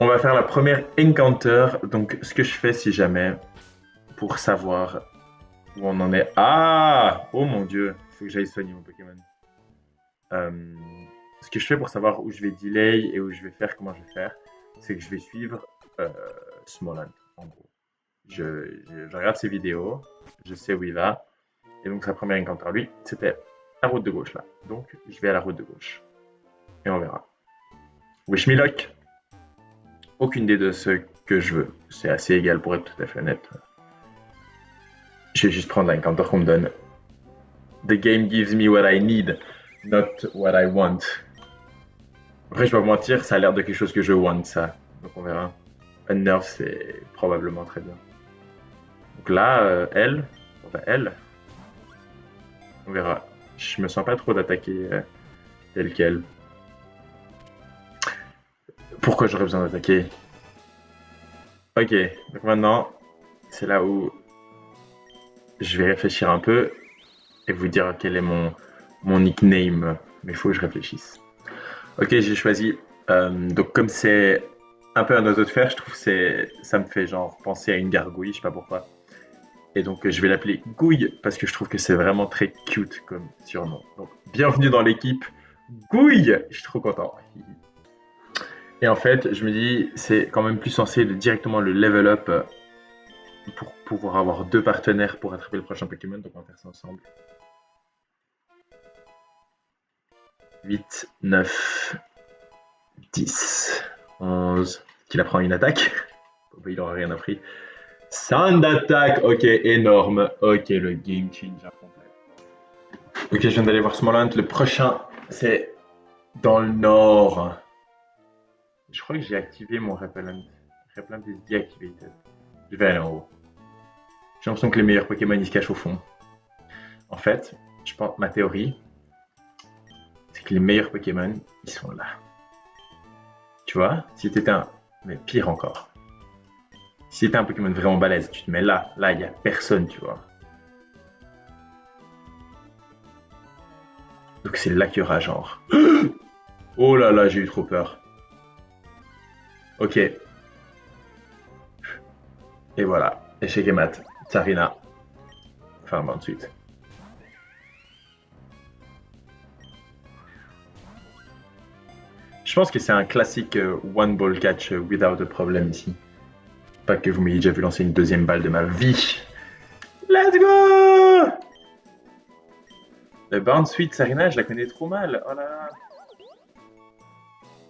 On va faire la première encounter. Donc, ce que je fais si jamais, pour savoir où on en est. Ah! Oh mon dieu, il faut que j'aille soigner mon Pokémon. Euh, Ce que je fais pour savoir où je vais delay et où je vais faire, comment je vais faire, c'est que je vais suivre euh, Smoland, en gros. Je regarde ses vidéos, je sais où il va, et donc sa première encounter, lui, c'était la route de gauche là. Donc, je vais à la route de gauche, et on verra. Wish me luck! Aucune idée de ce que je veux. C'est assez égal pour être tout à fait honnête. Je vais juste prendre l'encounter qu'on me donne. The game gives me what I need, not what I want. Après, je vais pas mentir, ça a l'air de quelque chose que je want, ça. Donc on verra. Unnerve, c'est probablement très bien. Donc là, elle, enfin, elle, on verra. Je me sens pas trop d'attaquer tel quel. Pourquoi j'aurais besoin d'attaquer? Ok, donc maintenant, c'est là où je vais réfléchir un peu et vous dire quel est mon nickname. Mais il faut que je réfléchisse. Ok, j'ai choisi. Donc comme c'est un peu un oiseau de fer, je trouve que ça me fait genre penser à une gargouille, je sais pas pourquoi. Et donc je vais l'appeler Gouille parce que je trouve que c'est vraiment très cute comme surnom. Donc bienvenue dans l'équipe Gouille. Je suis trop content. Et en fait, je me dis c'est quand même plus sensé de directement le level up pour pouvoir avoir deux partenaires pour attraper le prochain Pokémon. Donc on va faire ça ensemble. 8, 9, 10, 11. Qu'il apprend une attaque. Il aura rien appris. Sound attack, ok, énorme. Ok, le game changer complet. Ok, je viens d'aller voir Smoland. Le prochain, c'est dans le nord. Je crois que j'ai activé mon Repellent. Repellent is deactivated. Je vais aller en haut. J'ai l'impression que les meilleurs Pokémon ils se cachent au fond. En fait, je pense ma théorie, c'est que les meilleurs Pokémon, ils sont là. Tu vois, si t'étais un. Mais pire encore. Si t'étais un Pokémon vraiment balèze, tu te mets là. Là, il n'y a personne, tu vois. Donc c'est là qu'il y aura genre. Oh là là, j'ai eu trop peur. Ok. Et voilà. Échec et mat. Sarina. Enfin, bon, ensuite. Je pense que c'est un classique one ball catch without a problem ici. Pas que vous m'ayez déjà vu lancer une deuxième balle de ma vie. Let's go! Le Bounce Suite Sarina, je la connais trop mal. Oh là là.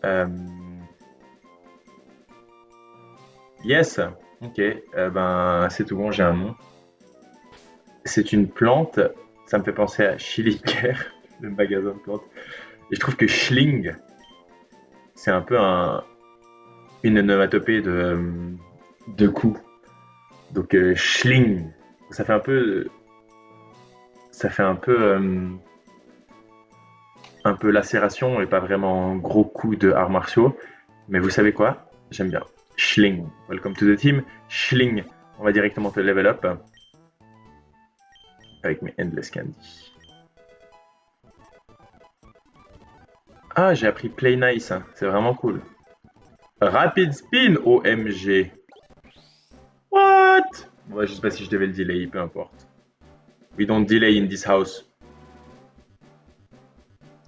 Euh, Yes. Ok. Ben, c'est tout bon, j'ai un nom. C'est une plante. Ça me fait penser à Schillinger, le magasin de plantes. Et je trouve que Schling, c'est un peu une onomatopée de coup. Donc Schling, ça fait un peu, ça fait un peu lacération et pas vraiment gros coup de arts martiaux. Mais vous savez quoi? J'aime bien. Schling. Welcome to the team. Schling. On va directement te level up avec mes Endless Candy. Ah, j'ai appris Play Nice. C'est vraiment cool. Rapid Spin, OMG. What? Ouais, je sais pas si je devais le delay, peu importe. We don't delay in this house.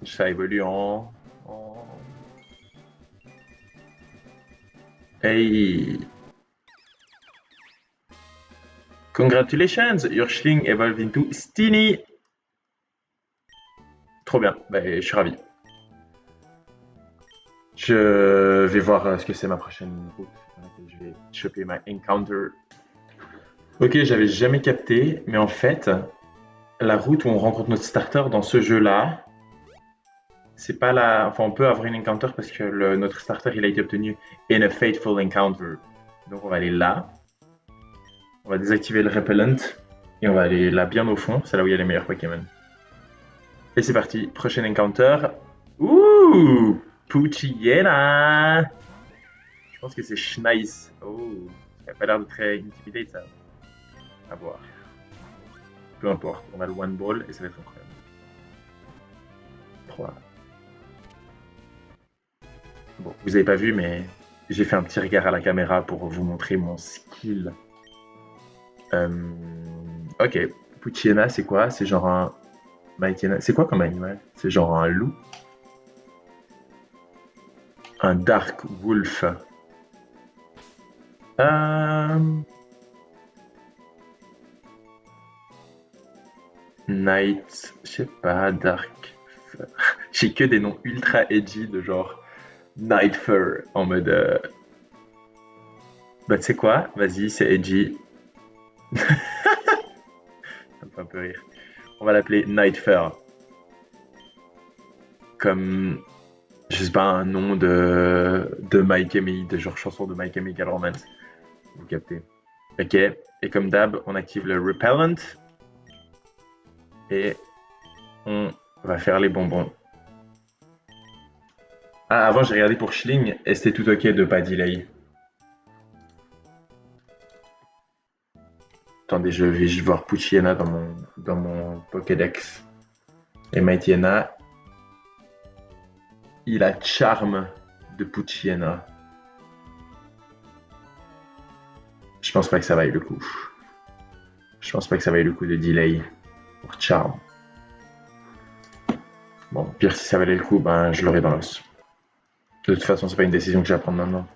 Ça évolue en... Hey! Congratulations! Your Schling evolved into Steenie! Trop bien, bah, je suis ravi. Je vais voir ce que c'est ma prochaine route dans laquelle je vais choper ma encounter. Ok, j'avais jamais capté, mais en fait, la route où on rencontre notre starter dans ce jeu-là, c'est pas la. Enfin, on peut avoir une encounter parce que notre starter il a été obtenu in a fateful encounter. Donc on va aller là, on va désactiver le repellent et on va aller là bien au fond, c'est là où il y a les meilleurs Pokémon. Et c'est parti, prochain encounter. Ouh! Poochyena! Je pense que c'est Schneis. Oh, ça a pas l'air de très intimidate ça. À voir. Peu importe, on a le one ball et ça va être incroyable. 3. Bon, vous avez pas vu, mais j'ai fait un petit regard à la caméra pour vous montrer mon skill. Ok, Poochyena, c'est quoi? C'est genre un... Mightyena, c'est quoi comme animal? C'est genre un loup? Un Dark Wolf. Night, je sais pas, Dark. J'ai que des noms ultra edgy de genre Night Fur en mode. Bah, tu sais quoi? Vas-y, c'est edgy. Ça me fait un peu rire. On va l'appeler Night Fur. Comme, je sais pas, un nom de My Chemical, de genre chanson de My Chemical Romance. Vous captez. Ok. Et comme d'hab, on active le Repellent. Et on va faire les bonbons. Ah, avant, j'ai regardé pour Schling et c'était tout ok de pas delay. Attendez, je vais juste voir Poochyena dans mon Pokédex. Et Mightyena, il a charme de Poochyena. Je pense pas que ça vaille le coup. Je pense pas que ça vaille le coup de delay pour charme. Bon, pire si ça valait le coup, ben je l'aurai dans l'os. De toute façon, c'est pas une décision que j'ai à prendre maintenant.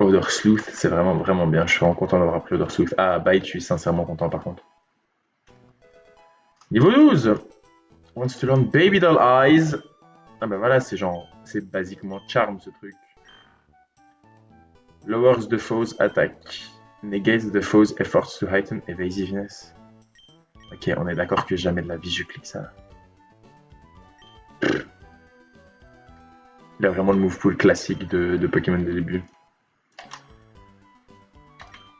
Odor Sleuth, c'est vraiment vraiment bien. Je suis vraiment content d'avoir appris Odor Sleuth. Ah, Bite, je suis sincèrement content par contre. Niveau 12 Wants to learn Baby Doll Eyes. Ah ben voilà, c'est genre, c'est basiquement charme ce truc. Lowers the foe's attack. Negates the foe's efforts to heighten evasiveness. Ok, on est d'accord que jamais de la vie je clique ça. Il a vraiment le move pool classique de Pokémon de début.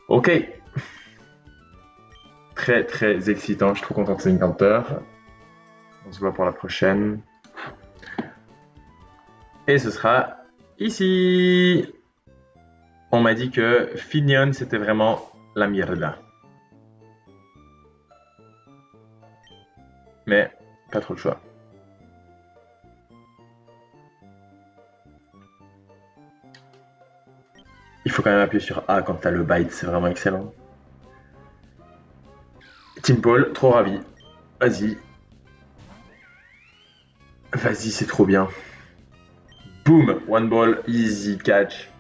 Ok. Très très excitant, je suis trop content de ce encounter. On se voit pour la prochaine. Et ce sera ici. On m'a dit que Finion c'était vraiment la mierda. Mais pas trop le choix. Il faut quand même appuyer sur A quand t'as le bite, c'est vraiment excellent. Team Paul, trop ravi. Vas-y. Vas-y, c'est trop bien. Boom, one ball, easy catch.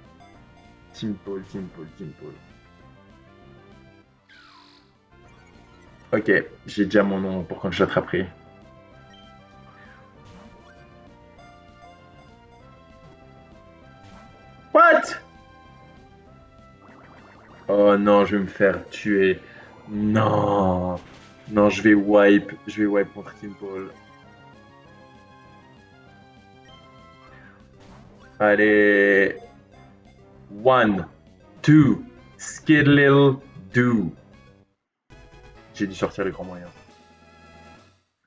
Team Paul, Team Paul, Team Paul. Ok, j'ai déjà mon nom pour quand je l'attraperai. What? Oh non, je vais me faire tuer. Non. Non, je vais wipe. Je vais wipe contre Team Paul. Allez. One, two, Skidlil, do. J'ai dû sortir les grands moyens.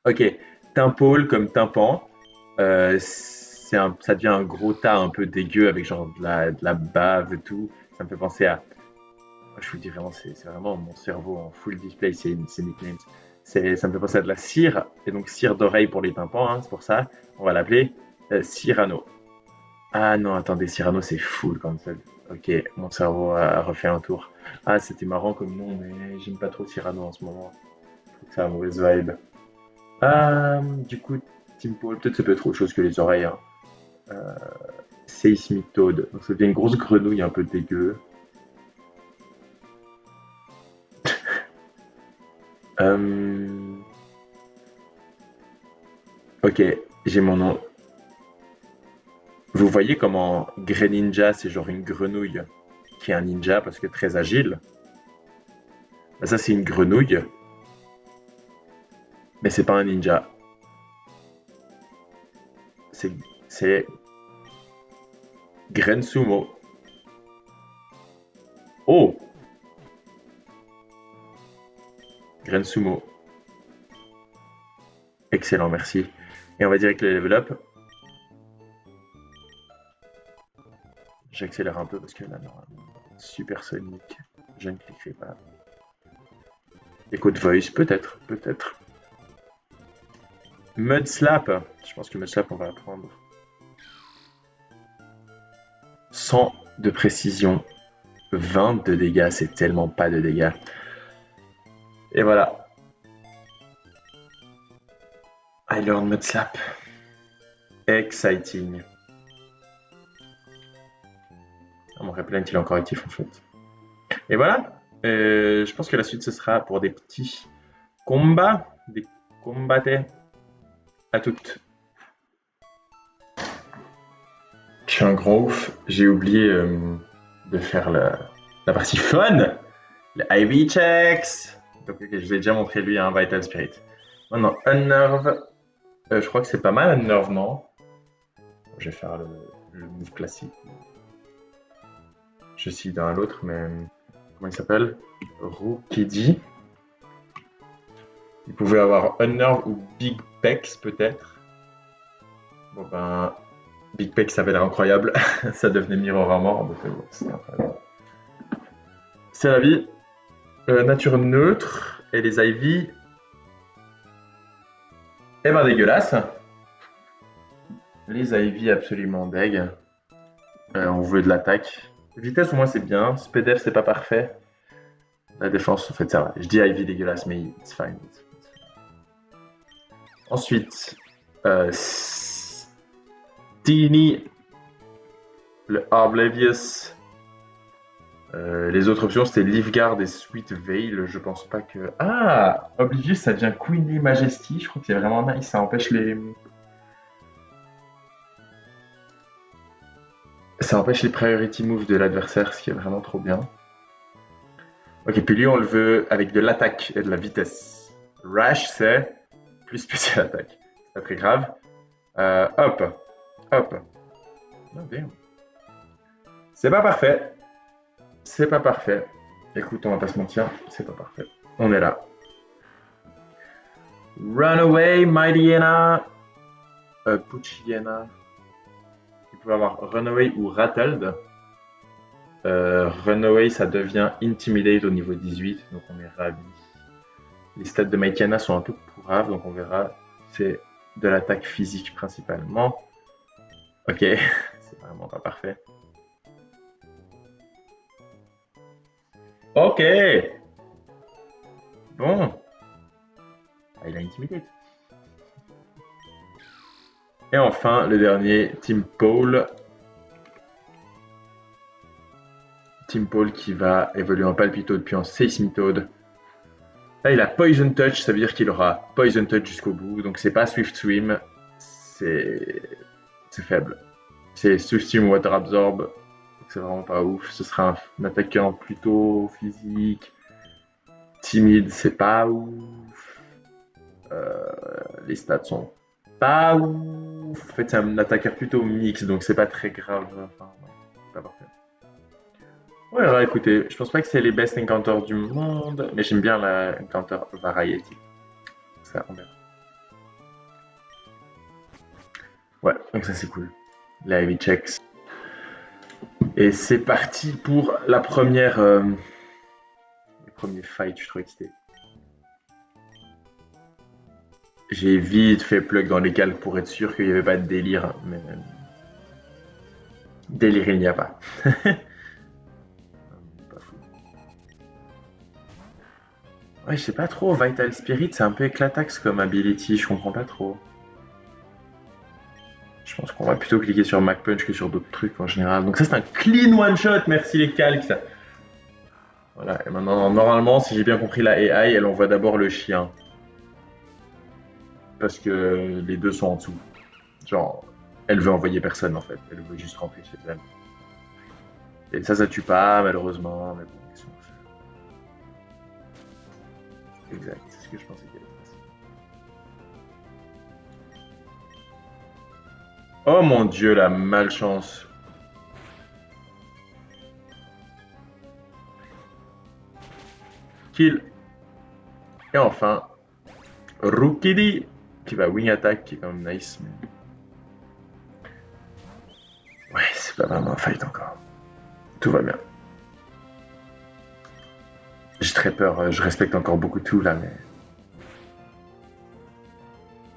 Ok, Tympaul comme tympan. Ça devient un gros tas un peu dégueu avec genre de la bave et tout. Ça me fait penser à. Je vous dis vraiment, c'est vraiment mon cerveau en full display, c'est nicknames. Ça me fait penser à de la cire, et donc cire d'oreille pour les tympans, hein, c'est pour ça. On va l'appeler Cyrano. Ah non, attendez, Cyrano c'est full cancel. Ok, mon cerveau a refait un tour. Ah, c'était marrant comme nom, mais j'aime pas trop Cyrano en ce moment. Je trouve que c'est la mauvaise vibe. Du coup, Team Paul, peut-être ça peut être autre chose que les oreilles. Hein. Seismic Toad. Donc ça devient une grosse grenouille un peu dégueu. Euh, Ok, j'ai mon nom. Vous voyez comment Greninja, c'est genre une grenouille qui est un ninja parce que très agile. Bah, ça, c'est une grenouille, mais c'est pas un ninja. C'est Grensumo. Oh, Grensumo. Excellent, merci. Et on va direct le level up. J'accélère un peu parce que là, normalement, supersonique, je ne cliquerai pas. Echo de voice, peut-être, peut-être. Mud Slap. Je pense que Mud Slap, on va apprendre. 100 de précision, 20 de dégâts, c'est tellement pas de dégâts. Et voilà. I learn Mud Slap. Exciting. Ah, mon replant il est encore actif en fait. Et voilà. Je pense que la suite ce sera pour des petits combats, des combatés. À toutes. Je suis un grand ouf. J'ai oublié de faire la partie fun. Le IV checks. Donc ok, je vous ai déjà montré lui un Vital Spirit. Maintenant, Unnerve. Je crois que c'est pas mal Unnerve, non? Je vais faire le move classique. Je suis dans l'autre, mais comment il s'appelle? Rookidi. Il pouvait avoir Unnerve ou Big Pex peut-être. Bon ben, Big Pex ça avait l'air incroyable. Ça devenait Mirror Armor. Donc c'est incroyable. C'est la vie. Nature neutre et les Ivy. Eh ben dégueulasse. Les Ivy absolument deg. On veut de l'attaque. Vitesse au moins c'est bien. Speed F c'est pas parfait. La défense en fait ça va. Je dis Ivy dégueulasse mais it's fine. Ensuite, Teeny, le Arblevious. Les autres options c'était Leafguard et Sweet Veil. Je pense pas que. Ah, Oblivious ça devient Queenly Majesty. Je crois que c'est vraiment nice. Ça empêche les. Ça empêche les priority moves de l'adversaire, ce qui est vraiment trop bien. Ok, puis lui on le veut avec de l'attaque et de la vitesse. Rash c'est plus spécial attaque. C'est pas très grave. Hop. Hop. Oh, damn. C'est pas parfait. C'est pas parfait. Écoute, on va pas se mentir, c'est pas parfait. On est là. Runaway, Mightyena, Puchiena. Il peut avoir Runaway ou Rattled. Runaway, ça devient Intimidate au niveau 18, donc on est ravis. Les stats de Mightyena sont un peu pourraves, donc on verra. C'est de l'attaque physique principalement. Ok, c'est vraiment pas parfait. Ok. Bon. Ah, il a Intimidate. Et enfin, le dernier, Team Paul. Team Paul qui va évoluer en Palpitoad puis en Seismitoad. Là, il a Poison Touch, ça veut dire qu'il aura Poison Touch jusqu'au bout. Donc, c'est pas Swift Swim, c'est faible. C'est Swift Swim Water Absorb, donc c'est vraiment pas ouf. Ce sera un attaquant plutôt physique. Timide, c'est pas ouf. Les stats sont pas ouf. En fait, c'est un attaqueur plutôt mix, donc c'est pas très grave. Enfin, pas parfait. Ouais, alors écoutez, je pense pas que c'est les best encounters du monde, mais j'aime bien la encounter variety. Ça, on verra. Ouais, donc ça c'est cool. La heavy checks. Et c'est parti pour la première. Le premier fight, je suis trop excité. J'ai vite fait plug dans les calques pour être sûr qu'il n'y avait pas de délire, mais délire il n'y a pas. Pas fou. Ouais, je sais pas trop, Vital Spirit c'est un peu éclataxe comme ability, je comprends pas trop. Je pense qu'on va plutôt cliquer sur Mac Punch que sur d'autres trucs en général. Donc ça c'est un clean one shot, merci les calques. Ça. Voilà, et maintenant normalement si j'ai bien compris la AI, elle envoie d'abord le chien. Parce que les deux sont en dessous. Genre, elle veut envoyer personne en fait, elle veut juste rentrer chez elle. Et ça tue pas malheureusement, mais bon, qu'est-ce qu'on fait? Exact, c'est ce que je pensais qu'elle allait passer. Oh mon dieu, la malchance. Kill. Et enfin, Rookidi qui va wing attack, qui est quand même nice. Mais... ouais, c'est pas vraiment un fight encore. Tout va bien. J'ai très peur, je respecte encore beaucoup tout là, mais.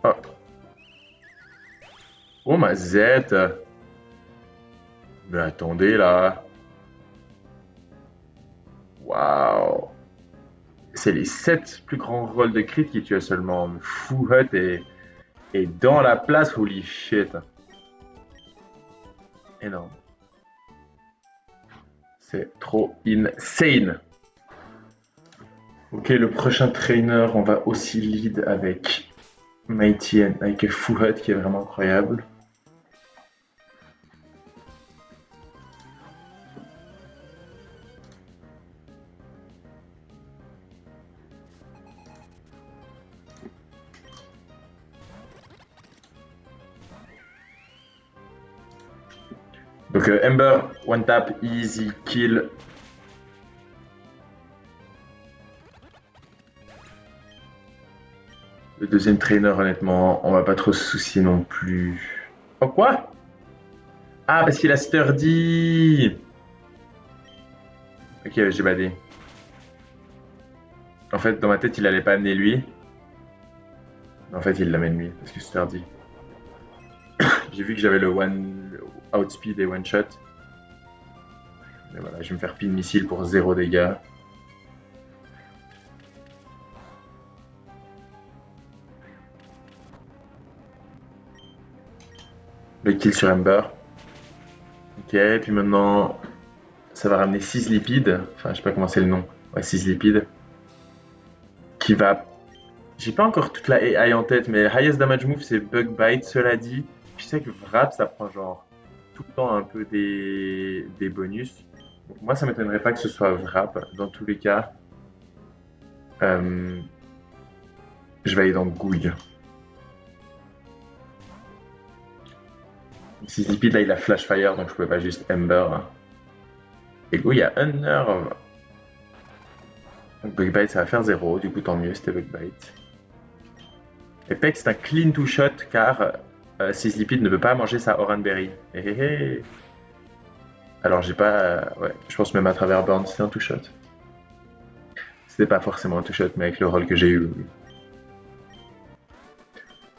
Oh, oh ma Z. Mais attendez là. Waouh. C'est les 7 plus grands rôles de crit qui tuent seulement. Fou Hut est dans la place, holy shit. Énorme. C'est trop insane. Ok, le prochain trainer, on va aussi lead avec Mighty N, avec Fou Hut qui est vraiment incroyable. Donc Ember, one tap, easy kill. Le deuxième trainer, honnêtement, on va pas trop se soucier non plus. Oh quoi? Ah, parce qu'il a sturdy. Ok, j'ai badé. En fait, dans ma tête, il allait pas amener lui. Mais en fait, il l'amène lui, parce que sturdy. J'ai vu que j'avais le outspeed et one shot. Mais voilà, je vais me faire pin missile pour 0 dégâts. Le kill sur Ember. Ok, puis maintenant, ça va ramener 6 lipides. Enfin, je sais pas comment c'est le nom. Ouais, 6 lipides. Qui va. J'ai pas encore toute la AI en tête, mais highest damage move c'est Bug Bite. Cela dit, je sais que Wrap ça prend genre tout le temps un peu des bonus. Donc, moi, ça m'étonnerait pas que ce soit Wrap. Dans tous les cas, euh, je vais aller dans Gouille. Si Zipid là il a Flash Fire, donc je pouvais pas juste Ember. Et Gouille a Unnerve. Donc Bug Bite ça va faire 0, du coup tant mieux, c'était Bug Bite. Et Peck c'est un clean to shot car Sizzlipede ne peut pas manger sa Oranberry. Hé hé hé. Alors j'ai pas. Ouais, je pense même à travers Burn, c'était un two shot. C'était pas forcément un two shot, mais avec le rôle que j'ai eu. Oui.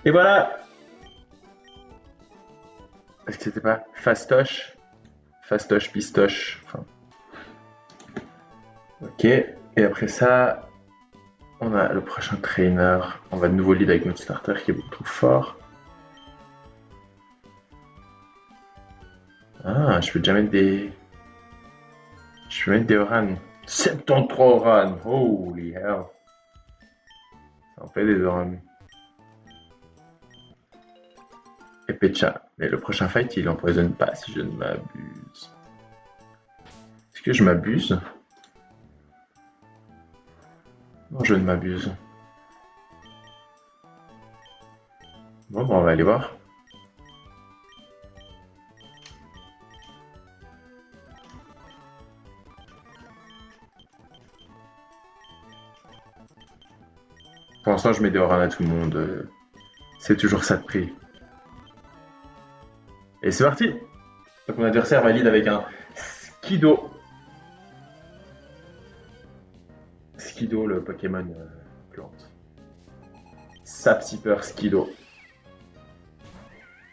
Et voilà. Est-ce que c'était pas Fastoche? Fastoche, Pistoche. Enfin. Ok. Et après ça, on a le prochain trainer. On va de nouveau lead avec notre starter qui est beaucoup trop fort. Ah, je peux déjà mettre des. Je peux mettre des Oran. 73 Oran. Holy hell. Ça en fait des Oran. Et Pecha. Mais le prochain fight, il empoisonne pas si je ne m'abuse. Est-ce que je m'abuse? Non, je ne m'abuse. Bon, on va aller voir. Pour l'instant, je mets des Oran à tout le monde. C'est toujours ça de prix. Et c'est parti! Donc mon adversaire valide avec un Skido. Skido, le Pokémon plante. Sapsipper Skido.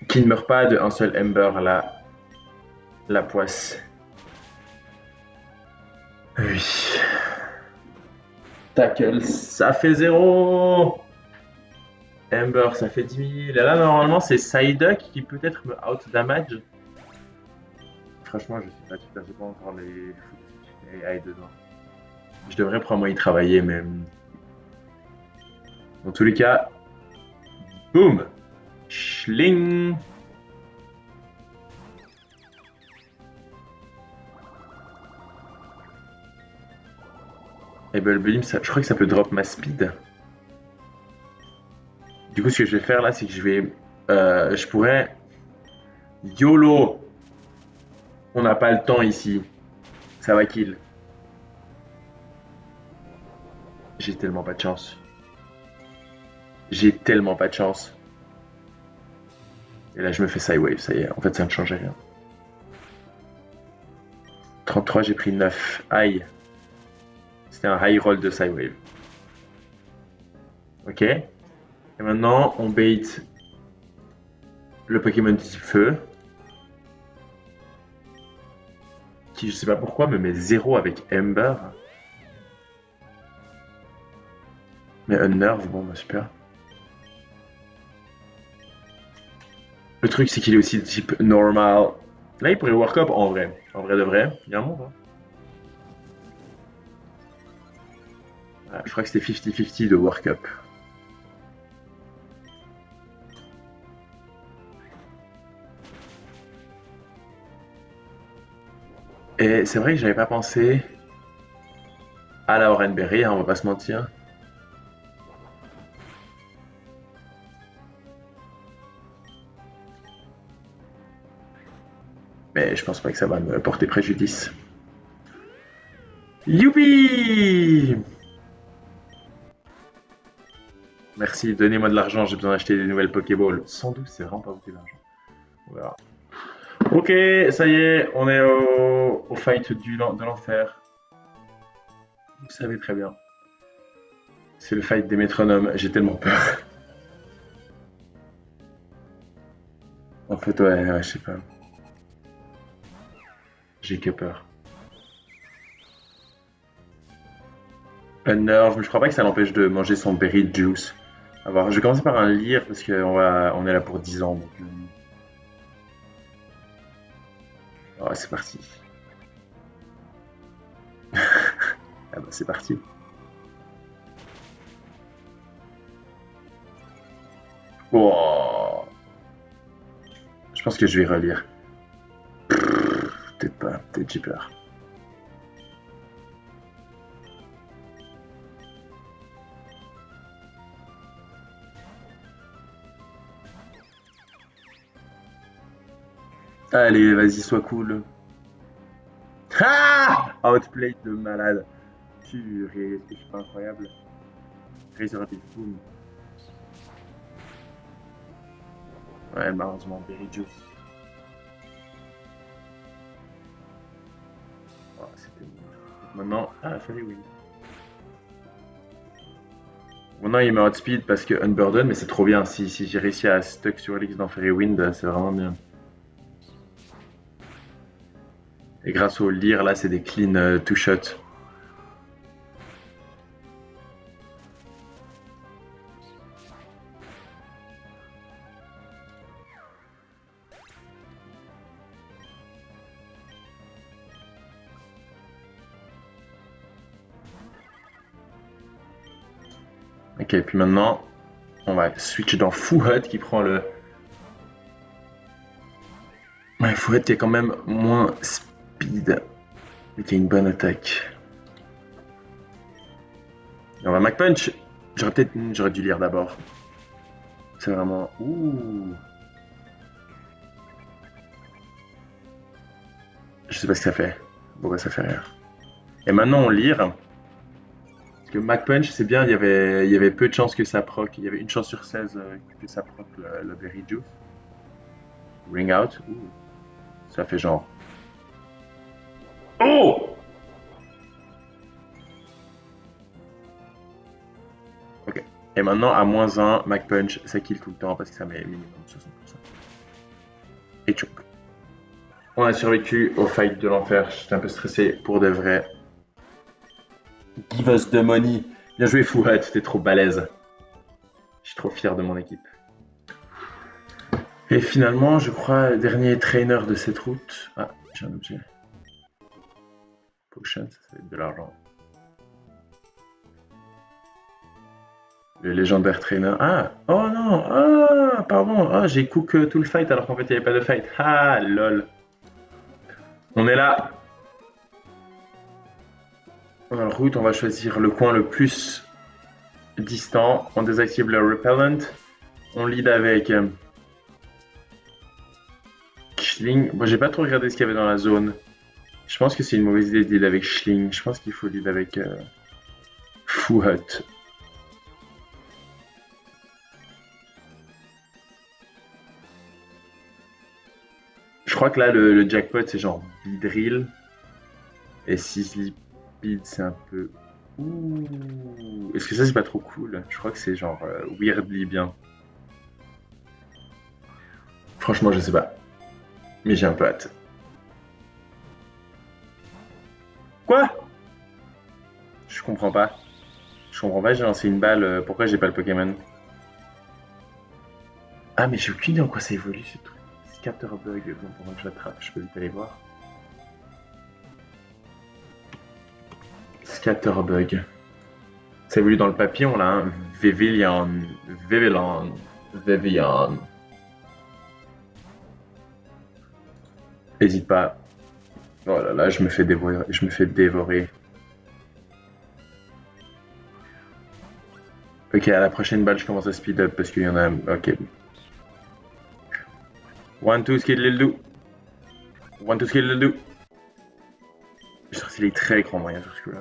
Qui ne meurt pas de un seul Ember, la poisse. Oui. Tackle, ça fait 0. Ember, ça fait 10 000. Et là, normalement, c'est Psyduck qui peut-être me out-damage. Franchement, je sais pas tout à fait pas encore les AI dedans. Je devrais probablement y travailler, mais dans tous les cas, boum! Schling! Et Beam, je crois que ça peut drop ma speed. Du coup, ce que je vais faire là, c'est que je pourrais. YOLO! On n'a pas le temps ici. Ça va kill. J'ai tellement pas de chance. J'ai tellement pas de chance. Et là, je me fais Sidewave, ça y est. En fait, ça ne changeait rien. 33, j'ai pris 9. Aïe. C'était un high roll de Sidewave. Ok. Et maintenant, on bait le Pokémon type feu. qui, je sais pas pourquoi, me met 0 avec Ember. Mais Unnerve, bon, bah super. Le truc, c'est qu'il est aussi de type normal. Là, il pourrait work up en vrai. En vrai de vrai. Il y a un monde, hein. Ah, je crois que c'était 50-50 de work up. Et c'est vrai que j'avais pas pensé à la Orenberry, hein, on va pas se mentir. Mais je pense pas que ça va me porter préjudice. Youpi! Merci, donnez-moi de l'argent, j'ai besoin d'acheter des nouvelles Pokéballs. 112, c'est vraiment pas beaucoup d'argent. On verra. Ok, ça y est, on est au fight de l'enfer. Vous savez très bien. C'est le fight des métronomes, j'ai tellement peur. En fait, ouais, je sais pas. J'ai que peur. Unnerve, mais je crois pas que ça l'empêche de manger son berry juice. Alors, je vais commencer par un lire parce on est là pour 10 ans. Donc, oh, c'est parti. Ah bah, c'est parti. Oh, je pense que je vais relire. Peut-être pas, peut-être j'ai peur. Allez, vas-y, sois cool. Ah! Outplay de malade. Purée, c'est pas incroyable. Razor Beat Boom. Ouais, malheureusement, Berry Juice. Oh, c'était nul. Maintenant, ah, Fairy Wind. Maintenant, il met Outspeed parce que Unburden, mais c'est trop bien. Si j'ai réussi à stuck sur Elix dans Fairy Wind, c'est vraiment bien. Et grâce au lire, là, c'est des clean two-shot. Ok, puis maintenant, on va switch dans Fouhut qui prend le. Ouais, Fouhut qui est quand même moins speed, mais qui a une bonne attaque. Et on va Mac Punch. J'aurais dû lire d'abord. C'est vraiment. Ouh. Je sais pas ce que ça fait. Pourquoi ça fait rien. Et maintenant, on lire. Parce que Mac Punch, c'est bien, il y avait peu de chances que ça proc. Il y avait une chance sur 16 que ça proc le Berry Juice. Ring out. Ouh. Ça fait genre. Oh! Ok. Et maintenant, à -1, Mac Punch, ça kill tout le temps parce que ça met minimum 60%. Et choke. On a survécu au fight de l'enfer. J'étais un peu stressé pour de vrai. Give us the money. Bien joué, Fouhat, t'es trop balèze. Je suis trop fier de mon équipe. Et finalement, je crois, dernier trainer de cette route. Ah, j'ai un objet. Potion, ça va être de l'argent. Le légendaire trainer. Ah! Oh non! Ah! Pardon! Ah, j'ai cook tout le fight alors qu'en fait il n'y avait pas de fight. Ah, lol. On est là. En route, on va choisir le coin le plus distant. On désactive le repellent. On lead avec Schling. Bon, j'ai pas trop regardé ce qu'il y avait dans la zone. Je pense que c'est une mauvaise idée de lead avec Schling. Je pense qu'il faut lead avec Fouhut. Je crois que là, le jackpot, c'est genre Beedrill. Et 6 lipides, c'est un peu. Ouh. Est-ce que ça, c'est pas trop cool? Je crois que c'est genre weirdly bien. Franchement, je sais pas. Mais j'ai un peu hâte. Quoi? Je comprends pas. Je comprends pas, j'ai lancé une balle. Pourquoi j'ai pas le Pokémon? Ah, mais j'ai aucune idée en quoi ça évolue ce truc. Scatterbug. Bon, pendant que je l'attrape, je peux vite aller voir. Scatterbug. Ça évolue dans le papillon là, hein. Vivillon. Vivillon. Vivillon. Hésite pas. Oh là là, je me fais dévorer. Je me fais dévorer. Ok, à la prochaine balle, je commence à speed up parce qu'il y en a. Ok. One, two, skill le do. One, two, skill le do. Je trouve qu'il est très grand moyen sur ce coup-là.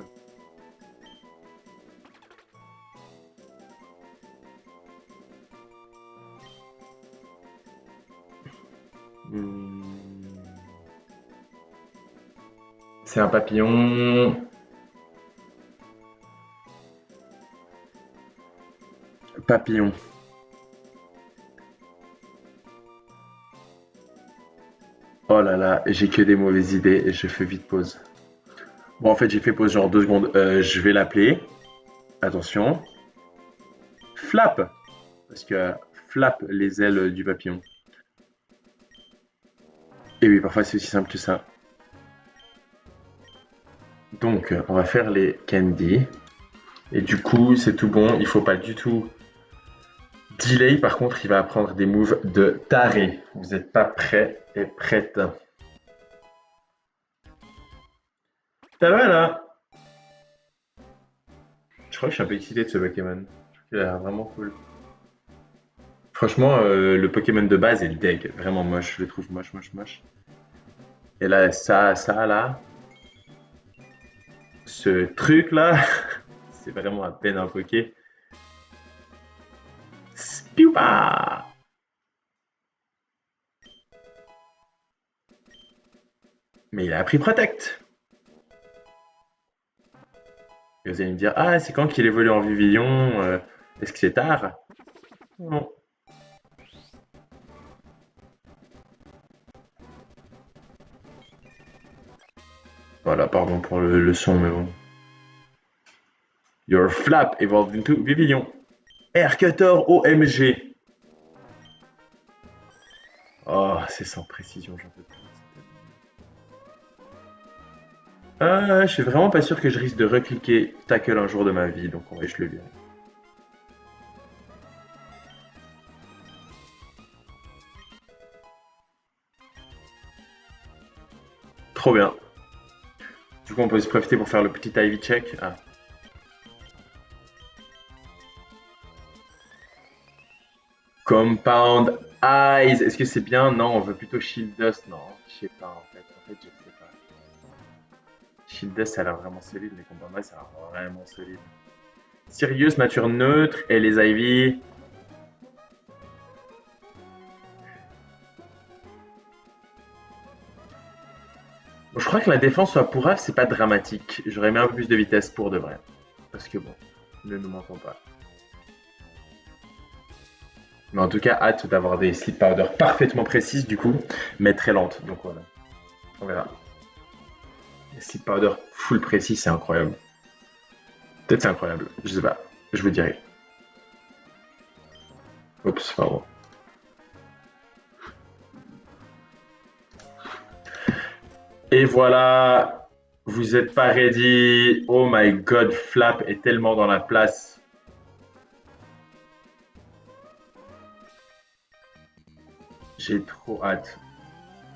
C'est un papillon. Papillon. Oh là là, j'ai que des mauvaises idées et je fais vite pause. Bon, en fait, j'ai fait pause genre 2 secondes. Je vais l'appeler. Attention. Flap! Parce que flap les ailes du papillon. Et oui, parfois c'est aussi simple que ça. Donc, on va faire les candy. Et du coup, c'est tout bon. Il faut pas du tout delay. Par contre, il va apprendre des moves de taré. Vous n'êtes pas prêts et prêtes. Ça va là? Je crois que je suis un peu excité de ce Pokémon. Je trouve qu'il a l'air vraiment cool. Franchement, le Pokémon de base est le deg. Vraiment moche. Je le trouve moche, moche, moche. Et là, ça là, ce truc là, c'est vraiment à peine un Poké. Spioupa! Mais il a appris Protect. Et vous allez me dire, ah, c'est quand qu'il évolue en Vivillon? Est-ce que c'est tard? Non. Voilà, pardon pour le son, mais bon. Your flap evolved into Vivillon. Air Cutter OMG. Oh, c'est sans précision, j'en peux plus. Je suis vraiment pas sûr que je risque de recliquer tackle un jour de ma vie, donc on va je le virer. Trop bien. Du coup, on peut se profiter pour faire le petit Ivy check. Ah. Compound Eyes. Est-ce que c'est bien? Non, on veut plutôt Shield Dust. Non, je sais pas en fait. En fait, je sais pas. Shield Dust, ça a l'air vraiment solide, mais Compound Eyes, ça a l'air vraiment solide. Sirius, nature neutre, et les Ivy. Bon, je crois que la défense soit pourrave, c'est pas dramatique. J'aurais mis un peu plus de vitesse pour de vrai. Parce que bon, ne nous mentons pas. Mais en tout cas, hâte d'avoir des sleep powder parfaitement précises du coup, mais très lentes. Donc voilà, on verra. Les sleep powder full précis, c'est incroyable. Peut-être c'est incroyable, je sais pas. Je vous dirai. Oups, pardon. Et voilà, vous êtes pas ready. Oh my god, Flap est tellement dans la place. J'ai trop hâte.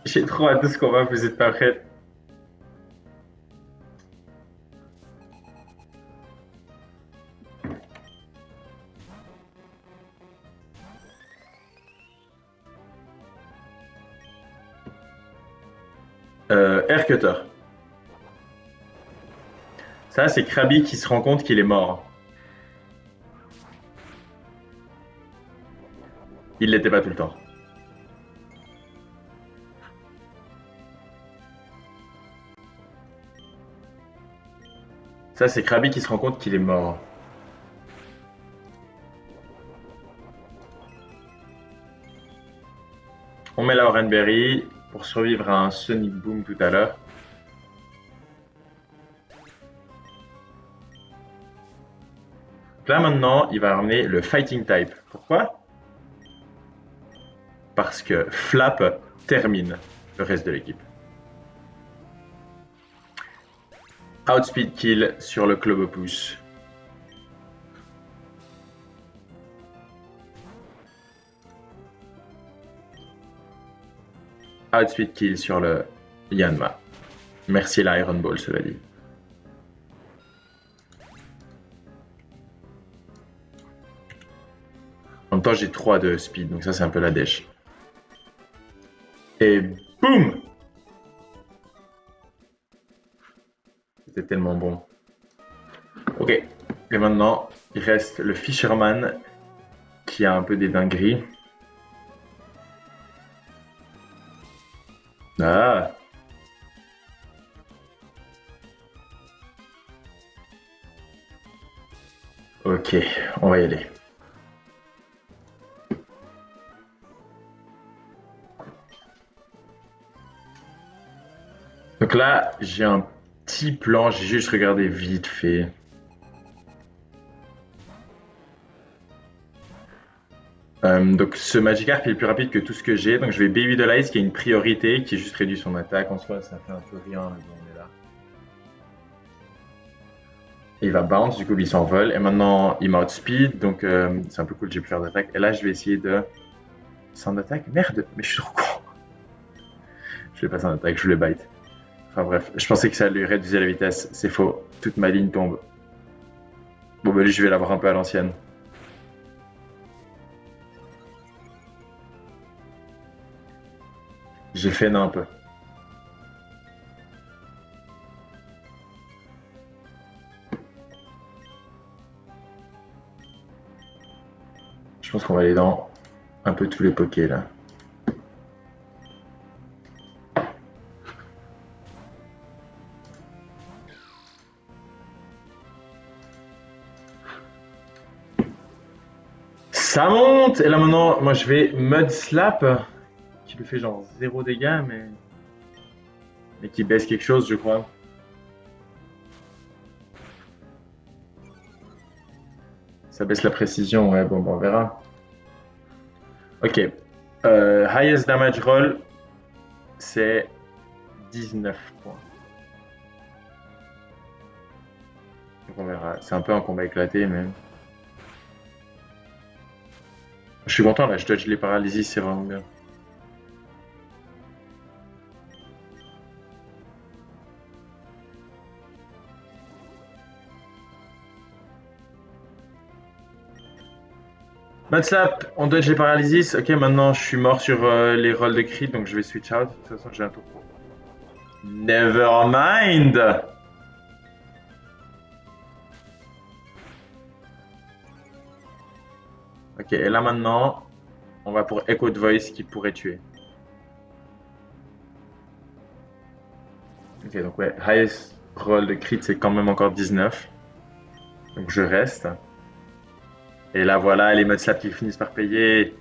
J'ai trop hâte de ce qu'on va, vous êtes pas prêts. Air Cutter. Ça, c'est Krabi qui se rend compte qu'il est mort. Il l'était pas tout le temps. Ça, c'est Krabi qui se rend compte qu'il est mort. On met la Oranberry pour survivre à un Sonic Boom tout à l'heure. là maintenant, il va ramener le Fighting type. Pourquoi? Parce que Flap termine le reste de l'équipe. Outspeed kill sur le Clobopus. Outspeed kill sur le Yanma. Merci l'Iron Ball, cela dit. En même temps, j'ai 3 de speed, donc ça, c'est un peu la dèche. Et boum! C'était tellement bon. Ok. Et maintenant, il reste le Fisherman qui a un peu des dingueries. Ah! Ok, on va y aller. Donc là, j'ai un petit plan, j'ai juste regardé vite fait. Donc ce Magikarp il est plus rapide que tout ce que j'ai, donc je vais B8 de l'Ice qui a une priorité, qui est juste réduit son attaque. En soi, ça fait un peu rien, mais bon, on est là. Et il va bounce, du coup il s'envole. Et maintenant il m'a outspeed, donc c'est un peu cool, j'ai pu faire d'attaque. Et là je vais essayer de... Sans attaque? Merde, mais je suis trop con. Je vais pas sans attaque, je voulais bite. Enfin bref, je pensais que ça lui réduisait la vitesse, c'est faux. Toute ma ligne tombe. Bon bah lui je vais l'avoir un peu à l'ancienne. J'ai fait un peu. Je pense qu'on va aller dans un peu tous les pokés là. Ça monte! Et là maintenant, moi je vais Mud Slap, qui lui fait genre 0 dégâts, mais qui baisse quelque chose, je crois. Ça baisse la précision, ouais, bon, on verra. Ok. Highest damage roll, c'est 19 points. Donc on verra. C'est un peu un combat éclaté, mais. Je suis content là, je dodge les paralysies, c'est vraiment bien. Mudslap, on dodge les paralysis. Ok, maintenant je suis mort sur les rolls de crit, donc je vais switch out. De toute façon, j'ai un tour pro. Never mind! Ok, et là maintenant, on va pour Echo de Voice qui pourrait tuer. Ok, donc ouais, highest roll de crit, c'est quand même encore 19. Donc je reste. Et là voilà, les Mudslap qui finissent par payer.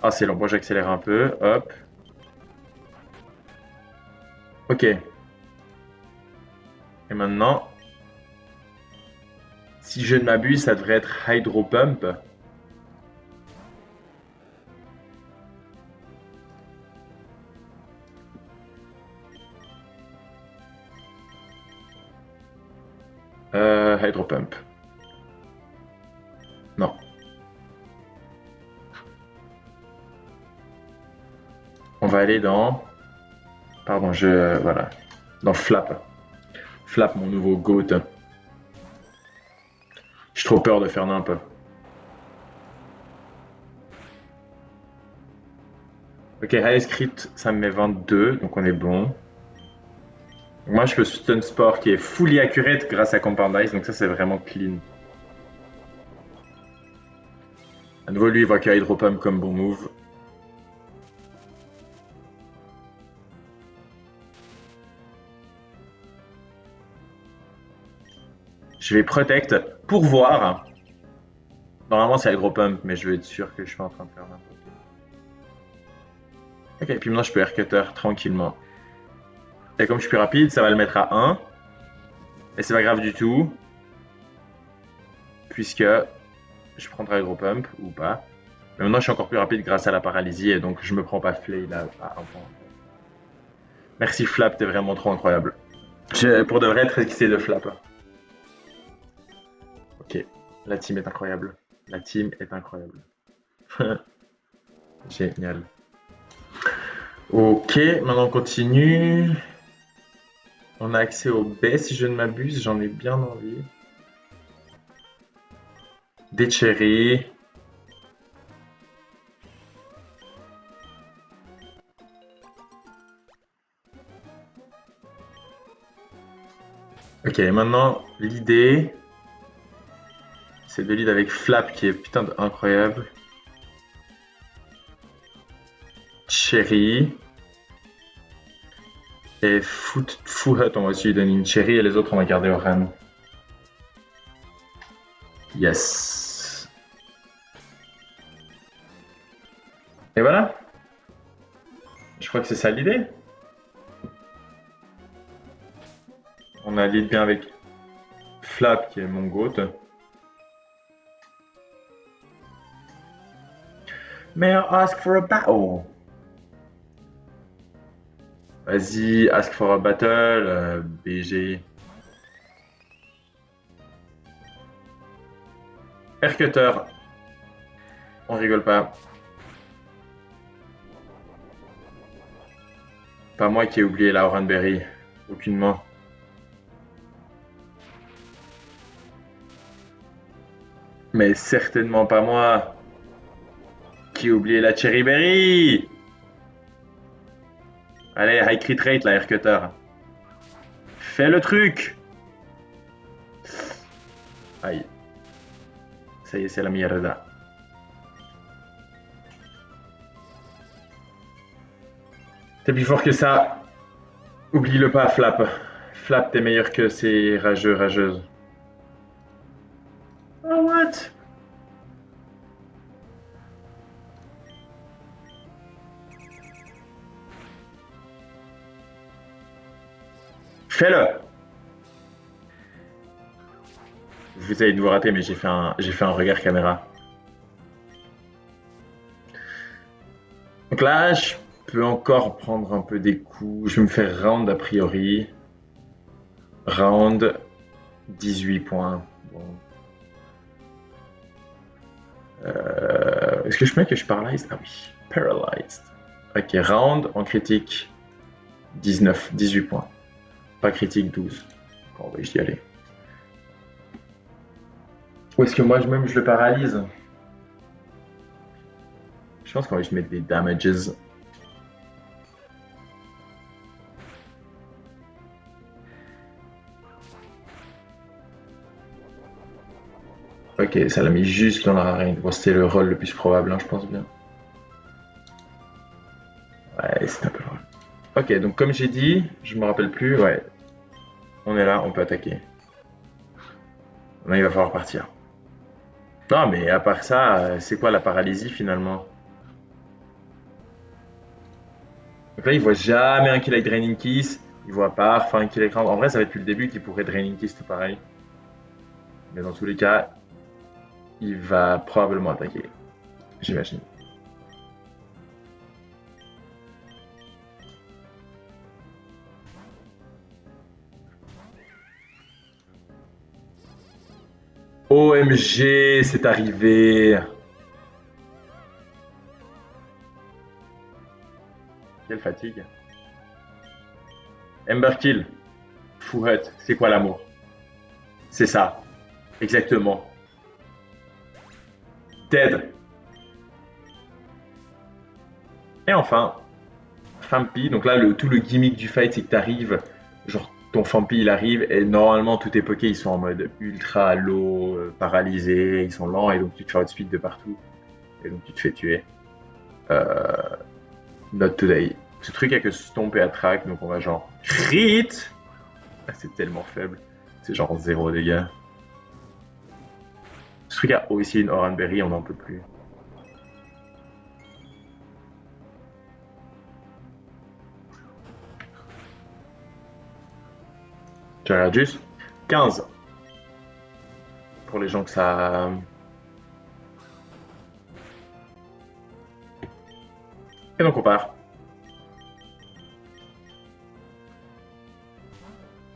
Ah, c'est long, bon, j'accélère un peu. Hop. Ok. Et maintenant, si je ne m'abuse, ça devrait être Hydro Pump. Hydro Pump. Non. On va aller dans... Pardon, voilà. Dans Flap. Flap, mon nouveau GOAT. J'ai trop peur de faire n'importe. Ok, highest crit, ça me met 22, donc on est bon. Moi, je peux Stun Sport qui est fully accurate grâce à Compound Ice, donc ça, c'est vraiment clean. À nouveau, lui, il voit que Hydro Pump comme bon move. Je vais Protect pour voir. Normalement, c'est Hydro Pump, mais je veux être sûr que je suis en train de faire n'importe quoi. Ok, puis maintenant, je peux Air Cutter tranquillement. Et comme je suis plus rapide, ça va le mettre à 1. Et c'est pas grave du tout. Puisque je prendrai gros pump ou pas. Mais maintenant, je suis encore plus rapide grâce à la paralysie et donc je me prends pas Flay là à un point. Merci Flap, t'es vraiment trop incroyable. Pour de vrai, très excité de Flap. Ok, la team est incroyable. La team est incroyable. Génial. Ok, maintenant on continue. On a accès au baies si je ne m'abuse, j'en ai bien envie. Des cherries. Ok, maintenant l'idée, c'est de lead avec Flap qui est putain de incroyable. Cherry. Et Fouhut, on va aussi lui donner une cherry et les autres on va garder au ran. Yes. Et voilà. Je crois que c'est ça l'idée. On a lead bien avec Flap qui est mon goat. May I ask for a battle? Vas-y, ask for a battle, BG. Aircutter. On rigole pas. Pas moi qui ai oublié la Oranberry. Aucunement. Mais certainement pas moi qui ai oublié la Cherry Berry. Allez, high crit rate, la Aircutter. Fais le truc. Aïe. Ça y est, c'est la mierda. T'es plus fort que ça. Oublie-le pas, Flap. Flap, t'es meilleur que ces rageux, rageuses. Oh, what? Fais-le. Vous allez vous rater, mais j'ai fait un regard caméra. Donc là, je peux encore prendre un peu des coups. Je vais me faire round a priori. Round 18 points. Bon. Est-ce que je mets que je paralyse? Ah oui, paralyzed. Ok, round en critique 19, 18 points. Pas critique 12. Bon, je vais y aller. Ou est-ce que moi même je le paralyse? Je pense qu'on va juste mettre des damages. Ok, ça l'a mis juste dans la reine. Bon, c'était le rôle le plus probable, hein, je pense bien. Ouais, c'est un peu le rôle. Ok, donc comme j'ai dit, je me rappelle plus, ouais. On est là, on peut attaquer. Maintenant, il va falloir partir. Non, mais à part ça, c'est quoi la paralysie finalement? Donc là, il voit jamais un kill avec Draining Kiss. Il voit pas enfin un kill avec Round. En vrai, ça va être depuis le début qu'il pourrait Draining Kiss tout pareil. Mais dans tous les cas, il va probablement attaquer. J'imagine. OMG, c'est arrivé. Quelle fatigue. Ember Kill. Fouhut, c'est quoi l'amour? C'est ça. Exactement. Dead. Et enfin, Fampi. Donc là, tout le gimmick du fight, c'est que t'arrives, genre ton Fampi il arrive et normalement tous tes Pokés ils sont en mode ultra low, paralysés, ils sont lents et donc tu te fais outspeed de partout et donc tu te fais tuer. Euh, Not today. Ce truc a que stomp et attraque donc on va genre crit. Ah, c'est tellement faible. C'est genre 0 dégâts. Ce truc a aussi une Oranberry, on n'en peut plus. Tu regardes juste 15 pour les gens que ça. Et donc on part.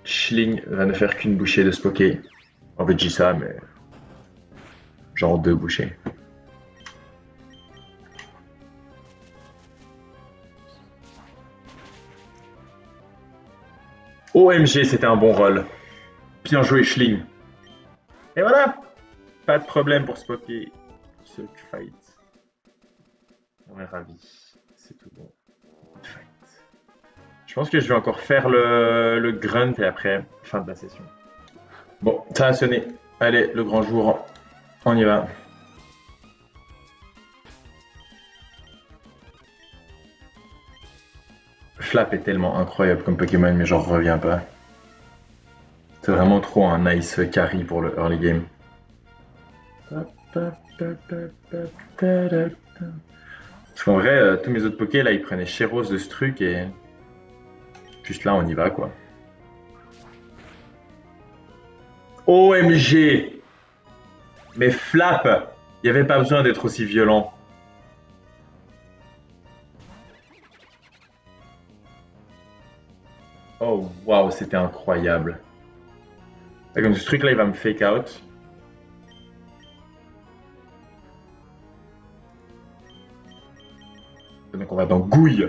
Schling va ne faire qu'une bouchée de Spoké. En fait, je dis ça, mais genre 2 bouchées. OMG, c'était un bon roll. Bien joué, Schling. Et voilà, pas de problème pour Spoké. Ce fight. On est ravis. C'est tout bon. Fight. Je pense que je vais encore faire le grunt et après, fin de la session. Bon, ça a sonné. Allez, le grand jour. On y va. Flap est tellement incroyable comme Pokémon, mais j'en reviens pas. C'est vraiment trop un nice carry pour le early game. Parce qu'en vrai, tous mes autres Pokés, là, ils prenaient Chéros de ce truc et juste là, on y va, quoi. OMG! Mais Flap, il n'y avait pas besoin d'être aussi violent. Oh, waouh, c'était incroyable. Comme ce truc-là, il va me fake out. Donc on va dans Gouille.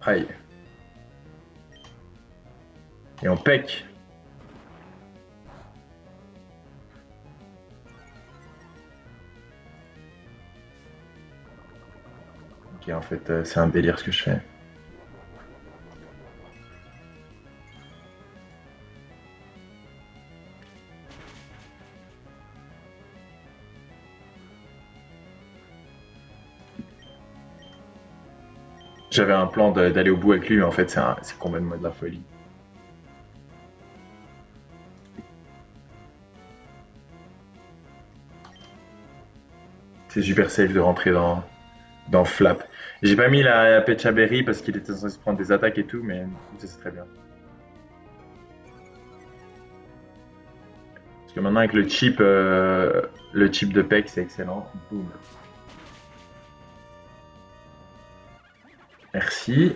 Aïe. Et on pec. Ok, en fait, c'est un délire ce que je fais. J'avais un plan d'aller au bout avec lui, mais en fait, c'est complètement de la folie. C'est super safe de rentrer dans Flap. J'ai pas mis la Pecha Berry parce qu'il était censé se prendre des attaques et tout, mais ça c'est très bien. Parce que maintenant avec le chip de Peck, c'est excellent. Boum. Merci.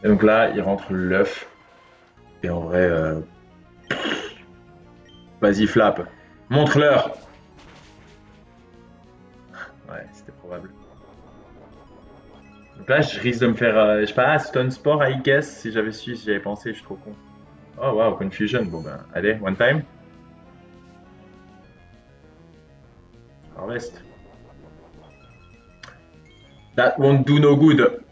Et donc là, il rentre l'œuf. Et en vrai, vas-y Flap, montre-leur. Ouais, c'était probable. Donc là, je risque de me faire, je sais pas, Stone Sport, I guess, si j'avais su, si j'avais pensé, je suis trop con. Oh wow, Confusion. Bon ben, allez, one time. Harvest. That won't do no good.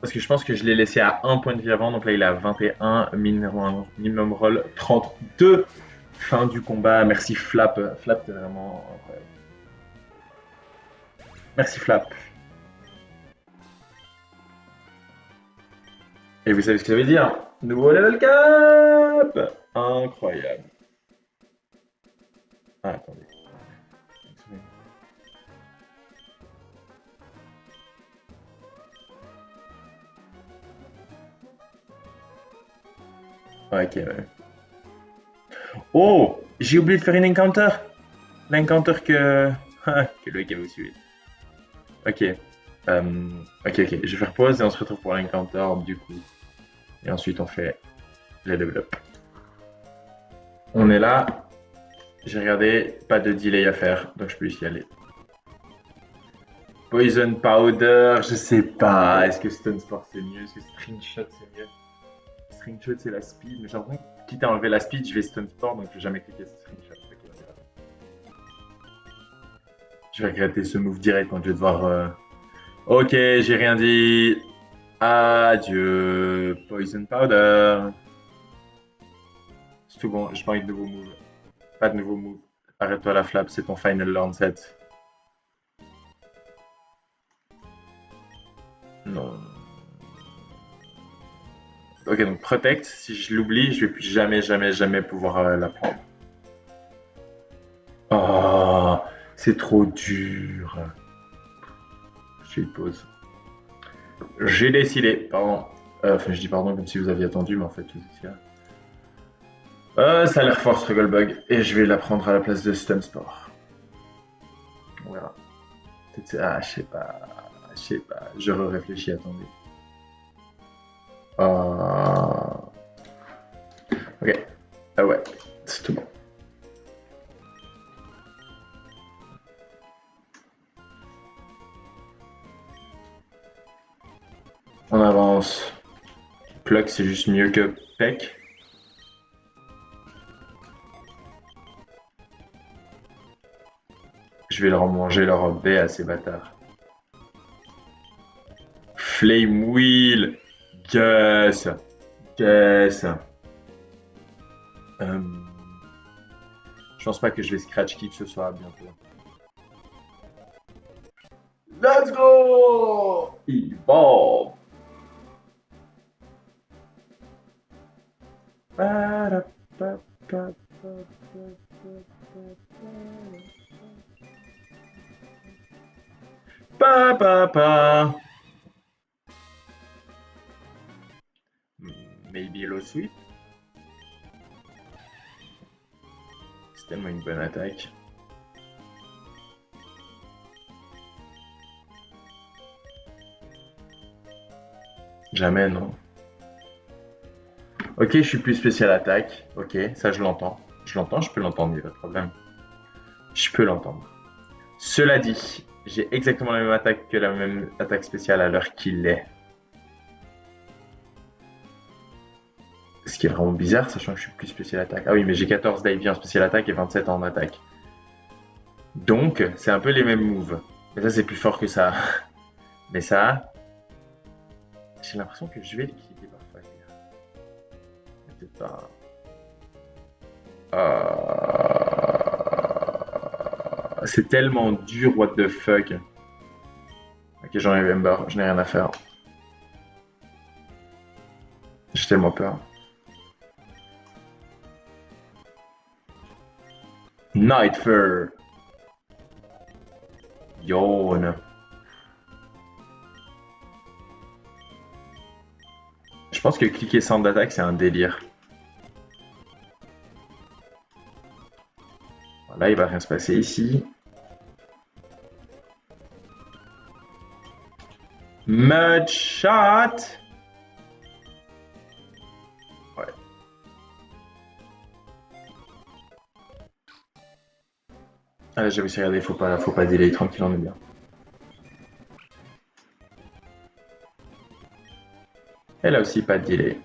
Parce que je pense que je l'ai laissé à 1 point de vie avant, donc là il est à 21, minimum roll 32. Fin du combat, merci Flap. Flap, t'es vraiment incroyable. Merci Flap. Et vous savez ce que ça veut dire? Nouveau level cap. Incroyable. Ah, attendez. Ok, ouais. Oh! J'ai oublié de faire une encounter! L'encounter que le avait suivi. Ok. Ok. Je vais faire pause et on se retrouve pour l'encounter du coup. Et ensuite on fait les level up. On est là. J'ai regardé, pas de delay à faire, donc je peux y aller. Poison Powder, je sais pas. Est-ce que Stone Sport c'est mieux? Est-ce que String Shot c'est mieux? String Shot c'est la speed, mais j'ai l'impression que quitte à enlever la speed, je vais Stone Sport, donc je vais jamais cliquer sur String Shot. Je vais regretter ce move direct quand je vais devoir. Ok, j'ai rien dit. Adieu, Poison Powder. C'est tout bon, j'ai pas envie de nouveaux moves. Pas de nouveaux moves. Arrête-toi la flap, c'est ton final learn set. Non. Ok, donc Protect, si je l'oublie, je vais plus jamais pouvoir la prendre. Oh, c'est trop dur. Je fais une pause. J'ai décidé, pardon. Enfin, je dis pardon comme si vous aviez attendu, mais en fait, vous étiez là. Ça a l'air fort, Strugglebug, et je vais la prendre à la place de Stun Sport. On verra. Ah, je sais pas. Je sais pas. Je réfléchis, attendez. Ah. Ok. Ah ouais, c'est tout bon. On avance. Pluck, c'est juste mieux que Peck. Je vais leur manger leur B à ces bâtards. Flame Wheel. Yes. Yes. Je pense pas que je vais scratch qui que ce soit bientôt. Let's go! Evolve! Pa pa pa. Maybe low sweep. C'est tellement une bonne attaque. Jamais, non. Ok, je suis plus spécial attaque. Ok, ça je l'entends. Je l'entends, je peux l'entendre, il n'y a pas de problème. Je peux l'entendre. Cela dit, j'ai exactement la même attaque que la même attaque spéciale à l'heure qu'il est. Ce qui est vraiment bizarre, sachant que je suis plus spécial attaque. Ah oui, mais j'ai 14 d'IV en spécial attaque et 27 en attaque. Donc, c'est un peu les mêmes moves. Mais ça, c'est plus fort que ça. Mais ça, j'ai l'impression que je vais le cliquer parfois. Peut-être pas. C'est tellement dur, what the fuck. Ok, j'en ai Ember, je n'ai rien à faire. J'ai tellement peur. Nightfur. Yawn. Je pense que cliquer sans d'attaque, c'est un délire. Là, il va rien se passer ici. Mud shot. Ouais. Ah là, j'ai réussi à regarder, faut pas délai, tranquille, on est bien. Et là aussi, pas de delay.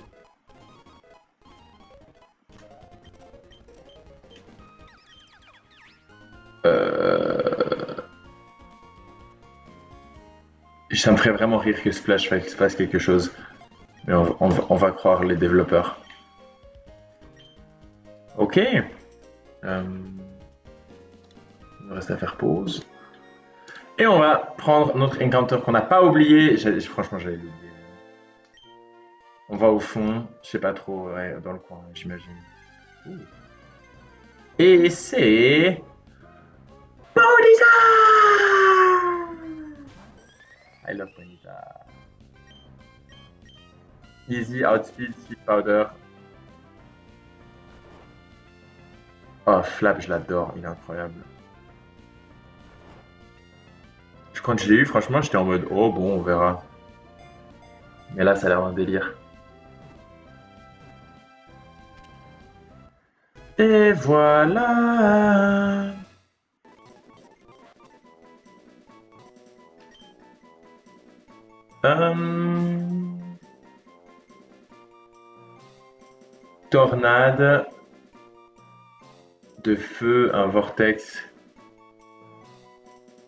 Ça me ferait vraiment rire que Splash fasse quelque chose. Mais on va croire les développeurs. Ok. Il nous reste à faire pause. Et on va prendre notre encounter qu'on n'a pas oublié. Franchement, j'avais oublié. On va au fond, je sais pas trop, ouais, dans le coin, j'imagine. Et c'est... Ponyta! I love Ponyta. Easy, outspeed, speed powder. Oh, Flap, je l'adore, il est incroyable. Quand je l'ai eu, franchement, j'étais en mode, oh bon, on verra. Mais là, ça a l'air un délire. Et voilà. Tornade de feu, un vortex,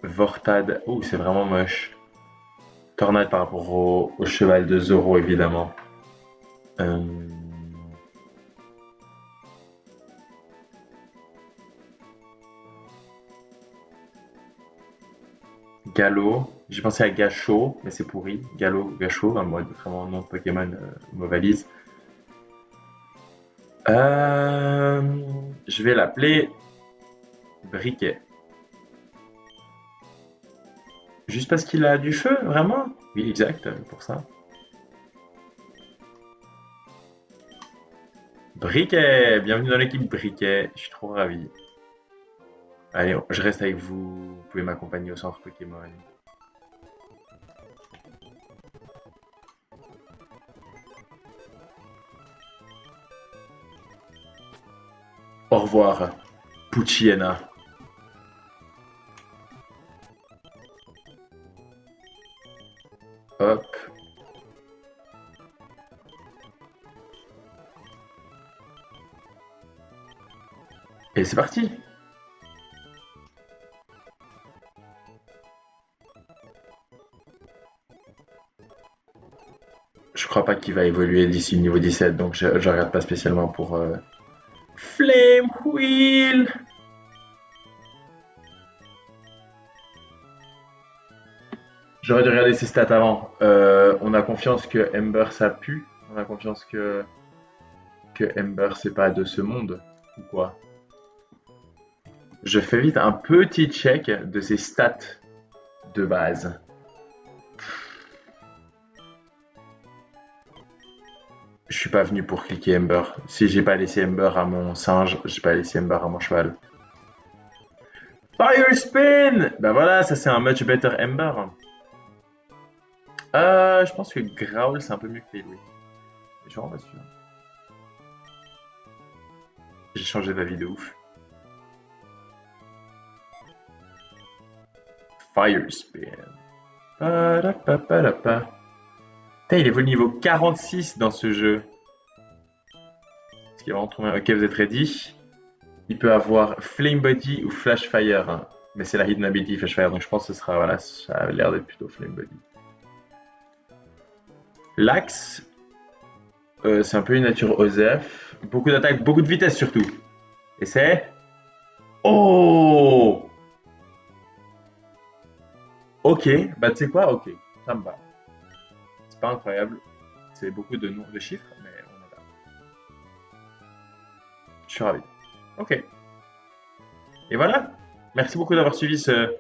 vortade. Ouh, c'est vraiment moche. Tornade par rapport au cheval de Zoro, évidemment. Euh, Gallo. J'ai pensé à Gachot, mais c'est pourri. Gallo, Gachot, un mode vraiment nom de Pokémon me valise. Euh, je vais l'appeler Briquet. Juste parce qu'il a du feu, vraiment? Oui, exact, pour ça. Briquet! Bienvenue dans l'équipe Briquet, je suis trop ravi. Allez, je reste avec vous, vous pouvez m'accompagner au centre Pokémon. Au revoir, Pucciena. Hop. Et c'est parti! Je crois pas qu'il va évoluer d'ici le niveau 17, donc je regarde pas spécialement pour Flame Wheel! J'aurais dû regarder ses stats avant. On a confiance que Ember ça pue. On a confiance que Ember c'est pas de ce monde. Ou quoi? Je fais vite un petit check de ses stats de base. Je suis pas venu pour cliquer Ember. Si j'ai pas laissé Ember à mon singe, j'ai pas laissé Ember à mon cheval. Fire Spin! Bah voilà, ça c'est un much better Ember. Je pense que Growl c'est un peu mieux que Tailwind. Je suis vraiment pas sûr. J'ai changé d'avis de ouf. Fire Spin. Parapapalapa. Putain, il évolue niveau 46 dans ce jeu. Ce qui est vraiment trop bien. Ok, vous êtes ready? Il peut avoir Flame Body ou Flash Fire, hein. Mais c'est la hidden ability Flash Fire, donc je pense que ce sera, voilà, ça a l'air d'être plutôt Flame Body. L'axe, c'est un peu une nature OSEF. Beaucoup d'attaque, beaucoup de vitesse surtout. Et c'est... Oh! Ok, bah tu sais quoi? Ok, ça me va. C'est pas incroyable, c'est beaucoup de noms, de chiffres, mais on est là. Je suis ravi. Ok. Et voilà. Merci beaucoup d'avoir suivi ce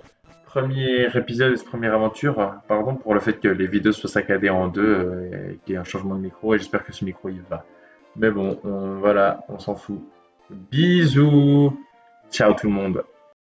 premier épisode et cette première aventure. Pardon pour le fait que les vidéos soient saccadées en deux et qu'il y ait un changement de micro. Et j'espère que ce micro il va. Mais bon, voilà, on s'en fout. Bisous. Ciao tout le monde.